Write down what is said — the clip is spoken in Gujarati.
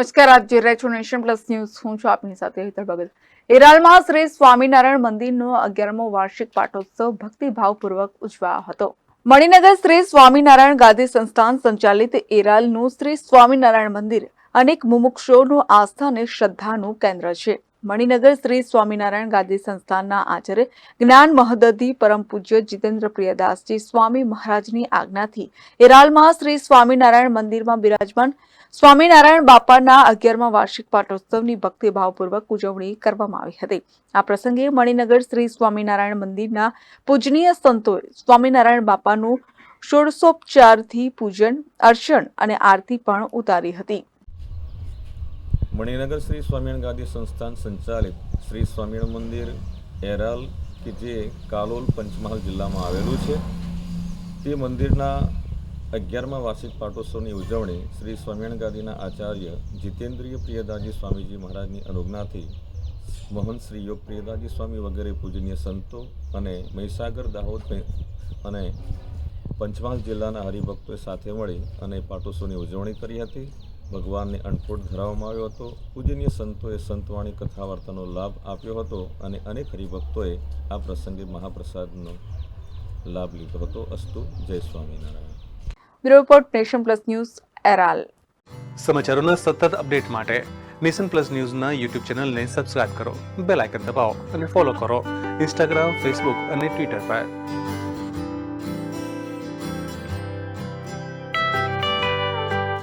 નમસ્કાર, આપ જોઈ રહ્યા છો નેશન પ્લસ ન્યૂઝ. હું છું આપની સાથે હેતલ ભગત. એરાલમાં શ્રી સ્વામિનારાયણ મંદિરનો 11મો વાર્ષિક પાટોત્સવ ભક્તિભાવપૂર્વક ઉજવાયો હતો. મણિનગર શ્રી સ્વામિનારાયણ ગાદી સંસ્થાન સંચાલિત એરાલનું શ્રી સ્વામિનારાયણ મંદિર અનેક મુમુક્ષુઓનું આસ્થા અને શ્રદ્ધાનું કેન્દ્ર છે. મણિનગર શ્રી સ્વામિનારાયણ ગાદી સંસ્થાનના આચાર્ય જ્ઞાન મહોદધિ પરમ પૂજ્ય જીતેન્દ્ર પ્રિયદાસજી સ્વામી મહારાજની આજ્ઞાથી એરાલમાં શ્રી સ્વામિનારાયણ મંદિરમાં બિરાજમાન સ્વામિનારાયણ બાપાના 11મા વાર્ષિક પાટોત્સવની ભક્તિભાવપૂર્વક ઉજવણી કરવામાં આવી હતી. આ પ્રસંગે મણિનગર શ્રી સ્વામિનારાયણ મંદિરના પૂજનીય સંતોએ સ્વામિનારાયણ બાપાનું ષોડશોપચારથી પૂજન, અર્ચન અને આરતી પણ ઉતારી હતી. મણિનગર શ્રી સ્વામિનારાયણ ગાદી સંસ્થાન સંચાલિત શ્રી સ્વામિનારાયણ મંદિર એરાલ કે જે કાલોલ પંચમહાલ જિલ્લામાં આવેલું છે, તે મંદિરના 11મા વાર્ષિક પાટોત્સવની ઉજવણી શ્રી સ્વામિનારાયણ ગાદીના આચાર્ય જીતેન્દ્રિય પ્રિયદાસજી સ્વામીજી મહારાજની અનુજ્ઞાથી મહંત શ્રી યોગ પ્રિયદાસજી સ્વામી વગેરે પૂજનીય સંતો અને મહીસાગર, દાહોદ અને પંચમહાલ જિલ્લાના હરિભક્તોએ સાથે મળી અને પાટોત્સવની ઉજવણી કરી હતી. ભગવાનને અન્નકૂટ ધરાવવામાં આવ્યો હતો. પૂજનીય સંતોએ સંતવાણી કથા વાર્તાનો લાભ આપ્યો હતો અને અનેક હરિભક્તોએ આ પ્રસંગે મહાપ્રસાદનો લાભ લીધો હતો. અસ્તુ. જય Swaminarayan. Bureau report, Nation Plus News, એરાલ. સમાચારોના સતત અપડેટ માટે નેશન પ્લસ ન્યૂઝના યુટ્યુબ ચેનલને સબસ્ક્રાઇબ કરો, બેલ આઇકન દબાવો અને ફોલો કરો ઇન્સ્ટાગ્રામ, ફેસબુક અને ટ્વિટર પર.